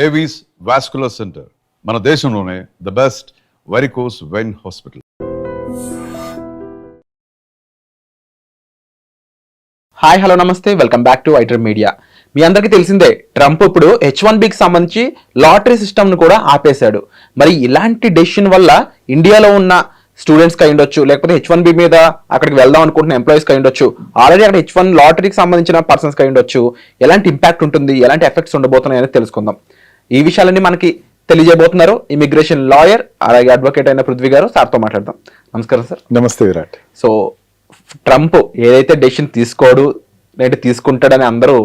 Avis vascular centre మన దేశంలోనే the best varicose vein hospital. Hi hello నమస్తే, welcome back to Itar media. మీ అందరికీ తెలిసిందే, ట్రంప్ ఇప్పుడు H1Bకి సంబంధించి లాటరీ సిస్టమ్ను కూడా ఆపేశాడు. మరి ఇలాంటి డెసిషన్ వల్ల ఇండియాలో ఉన్న స్టూడెంట్స్కి అయి ఉండొచ్చు, లేకపోతే H1B మీద అక్కడికి వెళ్దాం అనుకుంటున్న ఎంప్లాయీస్కి అయి ఉండొచ్చు, ఆల్రెడీ అక్కడ H1 లాటరీకి సంబంధించిన పర్సన్స్కి అయి ఉండొచ్చు. ఎలాంటి ఇంపాక్ట్ ఉంటుంది, ఎలాంటి ఎఫెక్ట్స్ ఉండబోతున్నాయి అనేది తెలుసుకుందాం. ఈ విషయాలన్నీ మనకి తెలియజేయబోతున్నారు ఇమిగ్రేషన్ లాయర్ అలాగే అడ్వకేట్ అయిన పృథ్వీ గారు. సార్తో మాట్లాడదాం. నమస్కారం సార్. నమస్తే విరాట్. సో ట్రంప్ ఏదైతే డెసిషన్ తీసుకోడు లేదా తీసుకుంటాడని అందరూ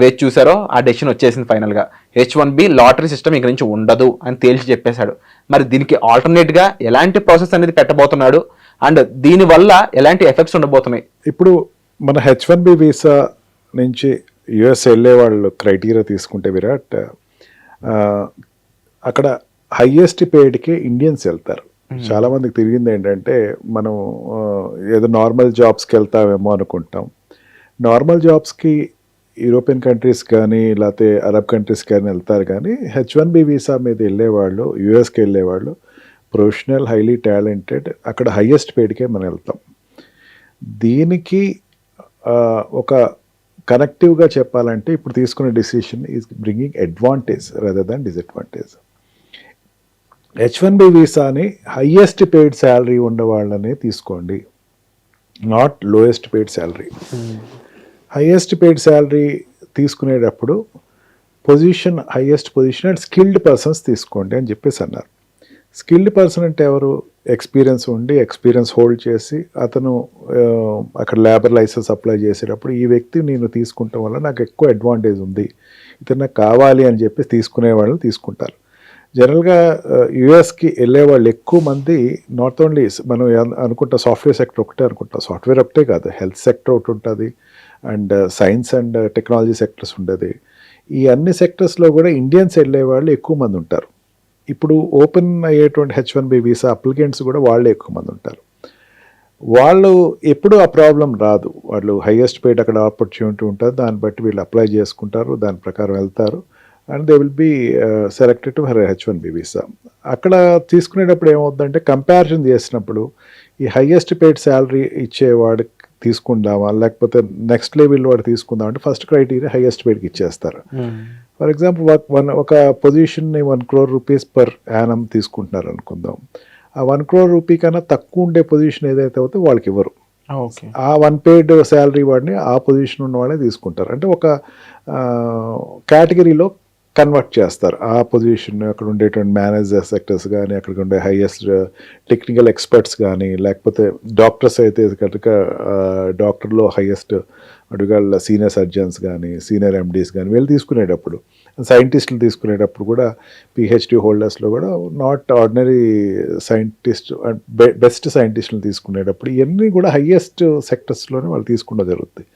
వేచి చూసారో ఆ డెసిషన్ వచ్చేసింది ఫైనల్గా. H1B లాటరీ సిస్టమ్ ఇక నుంచి ఉండదు అని తేల్చి చెప్పేశాడు. మరి దీనికి ఆల్టర్నేట్గా ఎలాంటి ప్రాసెస్ అనేది పెట్టబోతున్నాడు అండ్ దీనివల్ల ఎలాంటి ఎఫెక్ట్స్ ఉండబోతున్నాయి? ఇప్పుడు మన H1B వీసా నుంచి యుఎస్ వెళ్ళే వాళ్ళు క్రైటీరియా తీసుకుంటే విరాట్, అక్కడ హైయెస్ట్ పేడ్కి ఇండియన్స్ వెళ్తారు. చాలా మందికి తిరిగింది ఏంటంటే, మనం ఏదో నార్మల్ జాబ్స్కి వెళ్తామేమో అనుకుంటాం. నార్మల్ జాబ్స్కి యూరోపియన్ కంట్రీస్ కానీ లేకపోతే అరబ్ కంట్రీస్ కానీ వెళ్తారు, కానీ H1B వీసా మీద వెళ్ళేవాళ్ళు, యూఎస్కి వెళ్ళేవాళ్ళు ప్రొఫెషనల్, హైలీ టాలెంటెడ్, అక్కడ హైయెస్ట్ పేడ్కే మనం వెళ్తాం. దీనికి ఒక కనెక్టివ్గా చెప్పాలంటే ఇప్పుడు తీసుకున్న decision is bringing advantage rather than disadvantage. H1B వీసాని హైయెస్ట్ పెయిడ్ శాలరీ ఉన్న వాళ్ళనే తీసుకోండి, not lowest paid salary. Highest paid salary తీసుకునేటప్పుడు position, highest position and skilled persons తీసుకోండి అని చెప్పేసి అన్నారు. స్కిల్డ్ పర్సన్ అంటే ఎవరు? ఎక్స్పీరియన్స్ ఉండి ఎక్స్పీరియన్స్ హోల్డ్ చేసి అతను అక్కడ లేబర్ లైసెన్స్ అప్లై చేసేటప్పుడు ఈ వ్యక్తి నేను తీసుకుంటాం వల్ల నాకు ఎక్కువ అడ్వాంటేజ్ ఉంది, ఇతను నాకు కావాలి అని చెప్పి తీసుకునే వాళ్ళు తీసుకుంటారు. జనరల్గా యూఎస్కి వెళ్ళే వాళ్ళు ఎక్కువ మంది నాట్ ఓన్లీ మనం అనుకుంటా సాఫ్ట్వేర్ సెక్టర్ ఒకటే అనుకుంటాం. సాఫ్ట్వేర్ ఒకటే కాదు, హెల్త్ సెక్టర్ ఒకటి ఉంటుంది and science and technology sectors ఉంటుంది. ఈ అన్ని సెక్టర్స్లో కూడా ఇండియన్స్ వెళ్ళే వాళ్ళు ఎక్కువ మంది ఉంటారు. ఇప్పుడు ఓపెన్ అయ్యేటువంటి H1B వీసా అప్లికెంట్స్ కూడా వాళ్ళే ఎక్కువ మంది ఉంటారు. వాళ్ళు ఎప్పుడు ఆ ప్రాబ్లం రాదు. వాళ్ళు హైయెస్ట్ పేడ్ అక్కడ ఆపర్చునిటీ ఉంటుంది, దాన్ని బట్టి వీళ్ళు అప్లై చేసుకుంటారు, దాని ప్రకారం వెళ్తారు and they will be selected to H1B visa. అక్కడ తీసుకునేటప్పుడు ఏమవుతుందంటే, కంపారిజన్ చేసినప్పుడు ఈ హైయెస్ట్ పేడ్ శాలరీ ఇచ్చేవాడికి తీసుకుందామా లేకపోతే నెక్స్ట్ లెవెల్ వాడు తీసుకుందాం అంటే ఫస్ట్ క్రైటీరియా హైయెస్ట్ పేడ్కి ఇచ్చేస్తారు. ఫర్ ఎగ్జాంపుల్ ఒక పొజిషన్ని 1 crore rupees పర్ యానం తీసుకుంటున్నారు అనుకుందాం. ఆ 1 crore rupee కన్నా తక్కువ ఉండే పొజిషన్ ఏదైతే అవుతుందో వాళ్ళకి ఇవ్వరు. ఆ 1 paid శాలరీ వాడిని ఆ పొజిషన్ ఉన్న వాళ్ళే తీసుకుంటారు. అంటే ఒక కేటగిరీలో కన్వర్ట్ చేస్తారు ఆ పొజిషన్. అక్కడ ఉండేటువంటి మేనేజర్ సెక్టర్స్ కానీ, అక్కడ ఉండే హైయెస్ట్ టెక్నికల్ ఎక్స్పర్ట్స్ కానీ, లేకపోతే డాక్టర్స్ అయితే కనుక డాక్టర్లో హైయెస్ట్ అడుగుల సీనియర్ సర్జన్స్ కానీ, సీనియర్ MDs కానీ వీళ్ళు తీసుకునేటప్పుడు, సైంటిస్టులు తీసుకునేటప్పుడు కూడా PhD హోల్డర్స్లో కూడా నాట్ ఆర్డినరీ సైంటిస్ట్, బెస్ట్ సైంటిస్టులు తీసుకునేటప్పుడు ఇవన్నీ కూడా హైయెస్ట్ సెక్టర్స్లోనే వాళ్ళు తీసుకుంటూ జరుగుతుంది.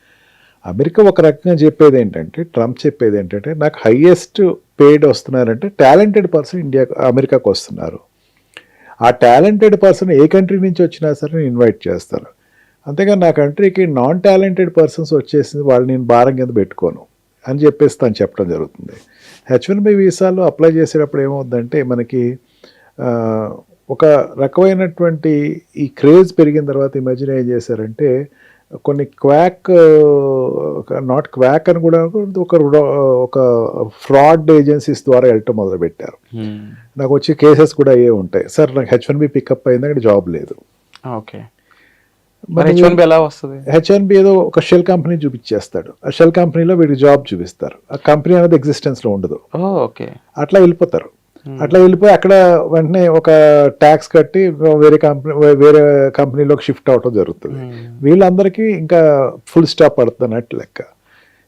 అమెరికా ఒక రకంగా చెప్పేది ఏంటంటే, ట్రంప్ చెప్పేది ఏంటంటే, నాకు హైయెస్ట్ పేడ్ వస్తున్నారంటే టాలెంటెడ్ పర్సన్ అమెరికాకు వస్తున్నారు, ఆ టాలెంటెడ్ పర్సన్ ఏ కంట్రీ నుంచి వచ్చినా సరే నేను ఇన్వైట్ చేస్తాను, అంతేగాని నా కంట్రీకి నాన్ టాలెంటెడ్ పర్సన్స్ వచ్చేసింది వాళ్ళు నేను భారం కింద పెట్టుకోను అని చెప్పేసి తను చెప్పడం జరుగుతుంది. H1B వీసాలో అప్లై చేసేటప్పుడు ఏమవుతుందంటే, మనకి ఒక రకమైనటువంటి ఈ క్రేజ్ పెరిగిన తర్వాత ఈ మధ్యన ఏం చేశారంటే, కొన్ని నాట్ క్వాక్ అని కూడా ఒక ఫ్రాడ్ ఏజెన్సీస్ ద్వారా వెళ్ళటం మొదలుపెట్టారు. నాకు వచ్చే కేసెస్ కూడా అయ్యే ఉంటాయి. సార్ నాకు H1B పికప్ అయింది, అక్కడ జాబ్ లేదు. ఓకే, H1B ఎలా వస్తుంది? H1B ఏదో ఒక షెల్ కంపెనీ చూపించేస్తాడు, ఆ షెల్ కంపెనీలో వీడికి జాబ్ చూపిస్తారు, ఆ కంపెనీ అనేది ఎగ్జిస్టెన్స్లో ఉండదు. ఓకే, అట్లా వెళ్ళిపోతారు. అట్లా వెళ్ళిపోయి అక్కడ వెంటనే ఒక ట్యాక్స్ కట్టి వేరే కంపెనీలోకి షిఫ్ట్ అవటం జరుగుతుంది. వీళ్ళందరికీ ఇంకా ఫుల్ స్టాప్ పడుతున్నట్టు లెక్క.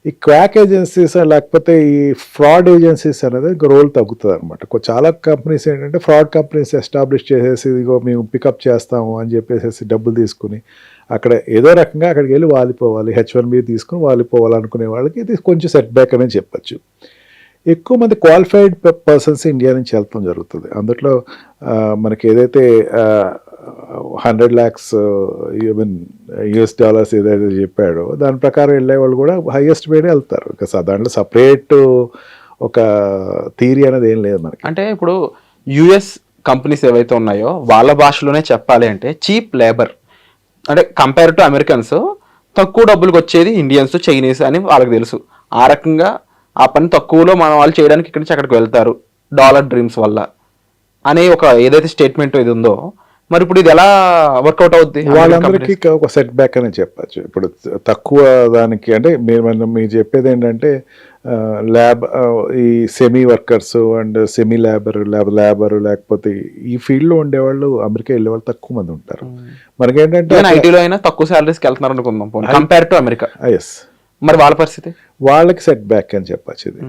ఈ క్వాక్ ఏజెన్సీస్ లేకపోతే ఈ ఫ్రాడ్ ఏజెన్సీస్ అనేది ఇంకా రోల్ తగ్గుతుంది అనమాట. చాలా కంపెనీస్ ఏంటంటే ఫ్రాడ్ కంపెనీస్ ఎస్టాబ్లిష్ చేసేసి ఇదిగో మేము పికప్ చేస్తాము అని చెప్పేసి డబ్బులు తీసుకుని అక్కడ ఏదో రకంగా అక్కడికి వెళ్ళి వాలిపోవాలి, H1B తీసుకుని వాలిపోవాలి అనుకునే వాళ్ళకి ఇది కొంచెం సెట్ బ్యాక్ అనేది చెప్పచ్చు. ఎక్కువ మంది క్వాలిఫైడ్ పర్సన్స్ ఇండియా నుంచి వెళ్తాం జరుగుతుంది. అందులో మనకి ఏదైతే 100 lakhs US$ ఏదైతే చెప్పాడో దాని ప్రకారం వెళ్ళే వాళ్ళు కూడా హైయెస్ట్ పేడే వెళ్తారు. ఇంకా దాంట్లో సపరేట్ ఒక థియరీ అనేది ఏం లేదు మనకి. అంటే ఇప్పుడు యుఎస్ కంపెనీస్ ఏవైతే ఉన్నాయో వాళ్ళ భాషలోనే చెప్పాలి అంటే చీప్ లేబర్, అంటే కంపేర్ టు అమెరికన్స్ తక్కువ డబ్బులకు వచ్చేది ఇండియన్స్, చైనీస్ అని వాళ్ళకి తెలుసు. ఆ రకంగా ఆ పని తక్కువలో మన వాళ్ళు చేయడానికి ఇక్కడి నుంచి అక్కడికి వెళ్తారు డాలర్ డ్రీమ్స్ వల్ల అనే ఒక ఏదైతే స్టేట్మెంట్ ఇది ఉందో, మరి ఇప్పుడు ఇది ఎలా వర్కౌట్ అవుద్ది? వాళ్ళందరికీ ఒక సెట్ బ్యాక్ అని చెప్పచ్చు. ఇప్పుడు తక్కువ దానికి అంటే మీరు చెప్పేది ఏంటంటే ల్యాబ్ ఈ semi workers and semi labour లేకపోతే ఈ ఫీల్డ్లో ఉండేవాళ్ళు అమెరికా వెళ్ళేవాళ్ళు తక్కువ మంది ఉంటారు. మనకేంటంటే ఐటీలో అయినా తక్కువ శాలరీస్కి వెళ్తున్నారు అనుకుందాం కంపేర్ టు అమెరికా. ఎస్, మరి వాళ్ళ పరిస్థితి వాళ్ళకి సెట్ బ్యాక్ అని చెప్పచ్చు. ఇది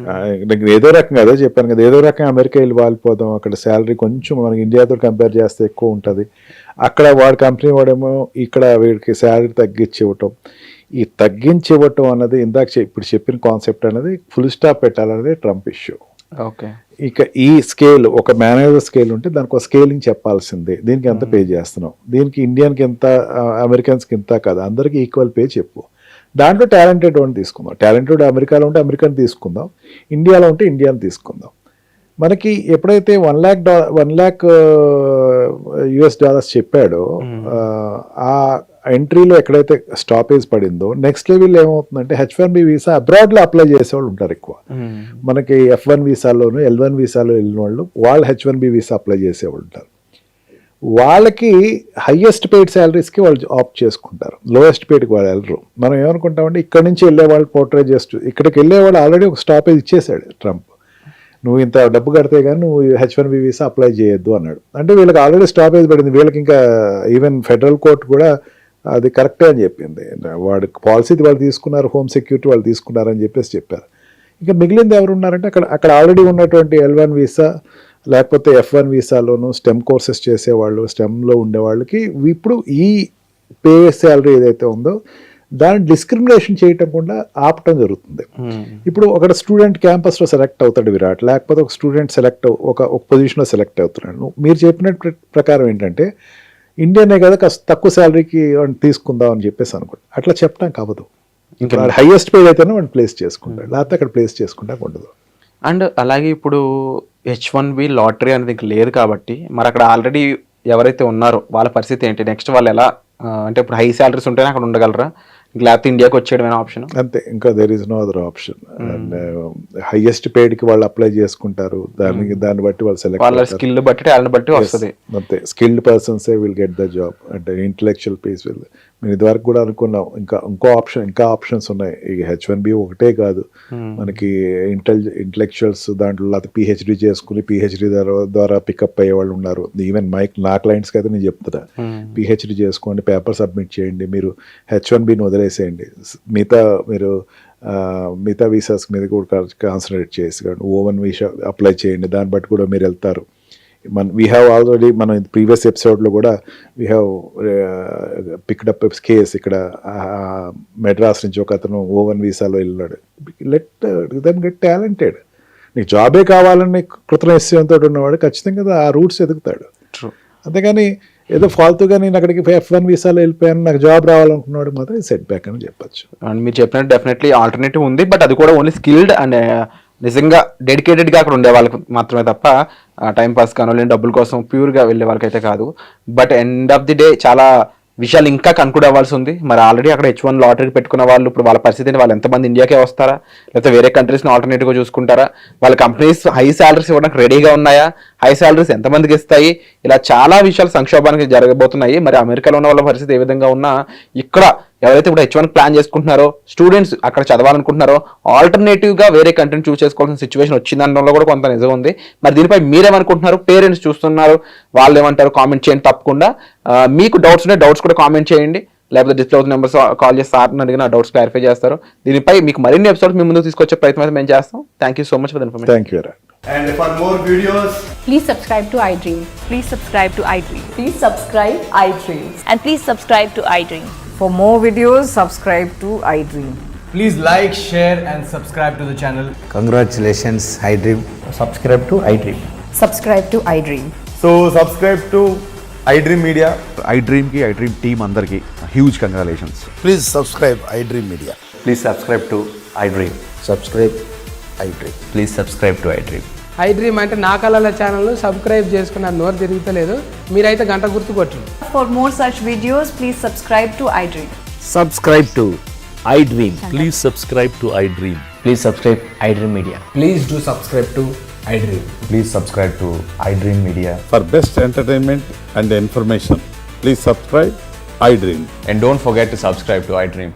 నేను ఏదో రకంగా అదే చెప్పాను కదా, ఏదో రకంగా అమెరికా వెళ్ళి వాలిపోదాం, అక్కడ శాలరీ కొంచెం మనకి ఇండియాతో కంపేర్ చేస్తే ఎక్కువ ఉంటుంది. అక్కడ వాడి కంపెనీ వాడేమో ఇక్కడ వీడికి శాలరీ తగ్గించి ఇవ్వటం, ఈ తగ్గించి ఇవ్వటం అన్నది ఇందాక ఇప్పుడు చెప్పిన కాన్సెప్ట్ అనేది ఫుల్ స్టాప్ పెట్టాలనేది ట్రంప్ ఇష్యూ. ఓకే, ఇక ఈ స్కేల్ ఒక మేనేజర్ స్కేల్ ఉంటే దానికి ఒక స్కేలింగ్ చెప్పాల్సిందే. దీనికి ఎంత పే చేస్తున్నాం, దీనికి ఇండియన్కి ఎంత, అమెరికన్స్కి ఇంత కాదు, అందరికీ ఈక్వల్ పే చెప్పు. దాంట్లో టాలెంటెడ్ వాడిని తీసుకుందాం, టాలెంటెడ్ అమెరికాలో ఉంటే అమెరికన్ తీసుకుందాం, ఇండియాలో ఉంటే ఇండియాని తీసుకుందాం. మనకి ఎప్పుడైతే $1 lakh US చెప్పాడో ఆ ఎంట్రీలో ఎక్కడైతే స్టాపేజ్ పడిందో నెక్స్ట్ లెవెల్ ఏమవుతుందంటే H1B వీసా అబ్రాడ్లో అప్లై చేసేవాళ్ళు ఉంటారు ఎక్కువ. మనకి F1 వీసాలోను L1 వీసాలో వెళ్ళిన వాళ్ళు H1B వీసా అప్లై చేసేవాళ్ళు ఉంటారు. వాళ్ళకి హయ్యెస్ట్ పెయిడ్ శాలరీస్కి వాళ్ళు ఆప్ట్ చేసుకుంటారు, లోయెస్ట్ పెయిడ్కి వాళ్ళు వెళ్ళరు. మనం ఏమనుకుంటామంటే ఇక్కడ నుంచి వెళ్ళేవాళ్ళు పోర్ట్రేట్ చేస్తూ ఇక్కడికి వెళ్ళేవాళ్ళు ఆల్రెడీ ఒక స్టాపేజ్ ఇచ్చేసాడు ట్రంప్, నువ్వు ఇంత డబ్బు కడితే కానీ నువ్వు H1B వీసా అప్లై చేయొద్దు అన్నాడు. అంటే వీళ్ళకి ఆల్రెడీ స్టాపేజ్ పడింది. వీళ్ళకి ఇంకా ఈవెన్ ఫెడరల్ కోర్ట్ కూడా అది కరెక్టే అని చెప్పింది. వాడి పాలసీ వాళ్ళు తీసుకున్నారు, హోమ్ సెక్యూరిటీ వాళ్ళు తీసుకున్నారని చెప్పారు. ఇంకా మిగిలింది ఎవరు ఉన్నారంటే అక్కడ ఆల్రెడీ ఉన్నటువంటి L1 వీసా లేకపోతే F1 వీసాలోను స్టెమ్ కోర్సెస్ చేసేవాళ్ళు, స్టెమ్లో ఉండేవాళ్ళకి ఇప్పుడు ఈ పే శాలరీ ఏదైతే ఉందో దాన్ని డిస్క్రిమినేషన్ చేయటం కూడా ఆపటం జరుగుతుంది. ఇప్పుడు ఒక స్టూడెంట్ క్యాంపస్లో సెలెక్ట్ అవుతాడు విరాట్, లేకపోతే ఒక స్టూడెంట్ ఒక పొజిషన్లో సెలెక్ట్ అవుతున్నాడు. మీరు చెప్పిన ప్రకారం ఏంటంటే ఇండియనే కదా కాస్త తక్కువ శాలరీకి తీసుకుందాం అని చెప్పేసి అనుకోండి, అట్లా చెప్పడానికి అవ్వదు. ఇంకా హైయెస్ట్ పేడ్ అయితేనే వాడిని ప్లేస్ చేసుకుంటాడు, లేకపోతే అక్కడ ప్లేస్ చేసుకుంటా ఉండదు. అండ్ అలాగే ఇప్పుడు H1B లాటరీ అనేది ఇంక లేదు కాబట్టి మరి అక్కడ ఆల్రెడీ ఎవరైతే ఉన్నారో వాళ్ళ పరిస్థితి ఏంటి? నెక్స్ట్ వాళ్ళు ఎలా అంటే ఇప్పుడు హై శాలరీస్ ఉంటేనే అక్కడ ఉండగలరా, లేకపోతే ఇండియాకి వచ్చేయడమైన ఆప్షన్? అంతే, ఇంకా there is no other option. And highest పేడ్కి వాళ్ళు అప్లై చేసుకుంటారు, దాన్ని బట్టి వాళ్ళు సెలెక్ట్, వాళ్ళ స్కిల్ బట్టి టాలెంట్ బట్టి వస్తుంది. అంతే, స్కిల్డ్ పర్సన్సే విల్ గెట్ ద జాబ్. అంటే ఇంటలెక్చువల్ పీస్ విల్, మేము ఇదివరకు కూడా అనుకున్నాం ఇంకా ఆప్షన్స్ ఉన్నాయి. ఈ H1B ఒకటే కాదు, మనకి ఇంటలెక్చువల్స్ దాంట్లో లేకపోతే PhD చేసుకుని PhD ద్వారా పికప్ అయ్యే వాళ్ళు ఉన్నారు. ఈవెన్ నా క్లయింట్స్కి అయితే నేను చెప్తున్నా, PhD చేసుకోండి, పేపర్ సబ్మిట్ చేయండి, మీరు H1Bని వదిలేసేయండి, మిగతా వీసాస్ మీద కూడా కాన్సన్ట్రేట్ చేసి O1 వీసా అప్లై చేయండి, దాన్ని బట్టి కూడా మీరు వెళ్తారు. వీ హ్యావ్ ఆల్రెడీ మనం ప్రీవియస్ ఎపిసోడ్లో కూడా we have picked up case. ఇక్కడ మెడ్రాస్ నుంచి ఒక అతను O1 వీసాలో వెళ్ళినాడు. Let them get talented. నీకు జాబే కావాలని కృతనిశ్చయంతో ఉన్నవాడు ఖచ్చితంగా ఆ రూట్స్ ఎదుగుతాడు. అంతేగాని ఏదో ఫాల్తుగా నేను అక్కడికి F1 వీసాలో వెళ్ళిపోయాను నాకు జాబ్ రావాలనుకున్నాడు మాత్రం సెట్ బ్యాక్ అని చెప్పచ్చు. అండ్ మీరు చెప్పినట్టు డెఫినెట్లీ ఆల్టర్నేటివ్ ఉంది, బట్ అది కూడా ఓన్లీ స్కిల్డ్ అండ్ నిజంగా డెడికేటెడ్గా అక్కడ ఉండే వాళ్ళకి మాత్రమే తప్ప టైం పాస్ కానో లేని డబ్బుల కోసం ప్యూర్గా వెళ్ళే వాళ్ళకైతే కాదు. But end of the day చాలా విషయాలు ఇంకా కన్క్లూడ్ అవ్వాల్సి ఉంది. మరి ఆల్రెడీ అక్కడ H1 లాటరీ పెట్టుకున్న వాళ్ళు ఇప్పుడు వాళ్ళ పరిస్థితిని, వాళ్ళు ఎంతమంది ఇండియాకే వస్తారా, లేకపోతే వేరే కంట్రీస్ని ఆల్టర్నేటివ్గా చూసుకుంటారా, వాళ్ళ కంపెనీస్ హై శాలరీస్ ఇవ్వడానికి రెడీగా ఉన్నాయా, హై శాలరీస్ ఎంతమందికి ఇస్తాయి, ఇలా చాలా విషయాలు సంక్షోభానికి జరగబోతున్నాయి. మరి అమెరికాలో ఉన్న వాళ్ళ పరిస్థితి ఏ విధంగా ఉన్నా ఇక్కడ ఎవరైతే ఇప్పుడు H1 ప్లాన్ చేసుకుంటున్నారో, స్టూడెంట్స్ అక్కడ చదవాలనుకుంటున్నారో ఆల్టర్నేటివ్గా వేరే కంట్రీని చూస్ చేసుకోవాల్సిన సిచ్యువేషన్ వచ్చిందనడంలో కూడా కొంత నిజం ఉంది. మరి దీనిపై మీరేమనుకుంటున్నారు? పేరెంట్స్ చూస్తున్నారు, వాళ్ళు ఏమంటారు? కామెంట్ చేయండి తప్పకుండా. మీకు డౌట్స్ ఉంటే డౌట్స్ కూడా కామెంట్ చేయండి, లేకపోతే డిస్ప్లే అవుతున్న నెంబర్స్ కాల్ చేసి సార్ని అడిగిన డౌట్స్ క్లారిఫై చేస్తారు. దీనిపై మీకు మరిన్ని ఎపిసోడ్స్ మీ ముందుకు తీసుకొచ్చే ప్రయత్నం అయితే మేము చేస్తాం. Thank you so much for the information. Thank you. And for more videos, please subscribe to iDream. Please subscribe to iDream. Please subscribe iDream. And please subscribe to iDream. For more videos, subscribe to iDream. please like, share and subscribe to the channel. Congratulations, iDream. Subscribe to iDream. Subscribe to iDream. So subscribe to iDream Media. iDream team andarki huge congratulations. Please subscribe iDream Media. Please subscribe to iDream. Subscribe iDream. Please subscribe to iDream. I dream అంటే నా కళల channel subscribe చేసుకున్న నోరు తిరుగుతలేదు, మీరైతే గంట గుర్తు కొట్టండి. For more such videos, please subscribe to iDream. Subscribe to iDream. Please subscribe to iDream. Please subscribe iDream Media. Please do subscribe to I dream. Please subscribe to iDream Media. For best entertainment and information, please subscribe iDream. And don't forget to subscribe to iDream.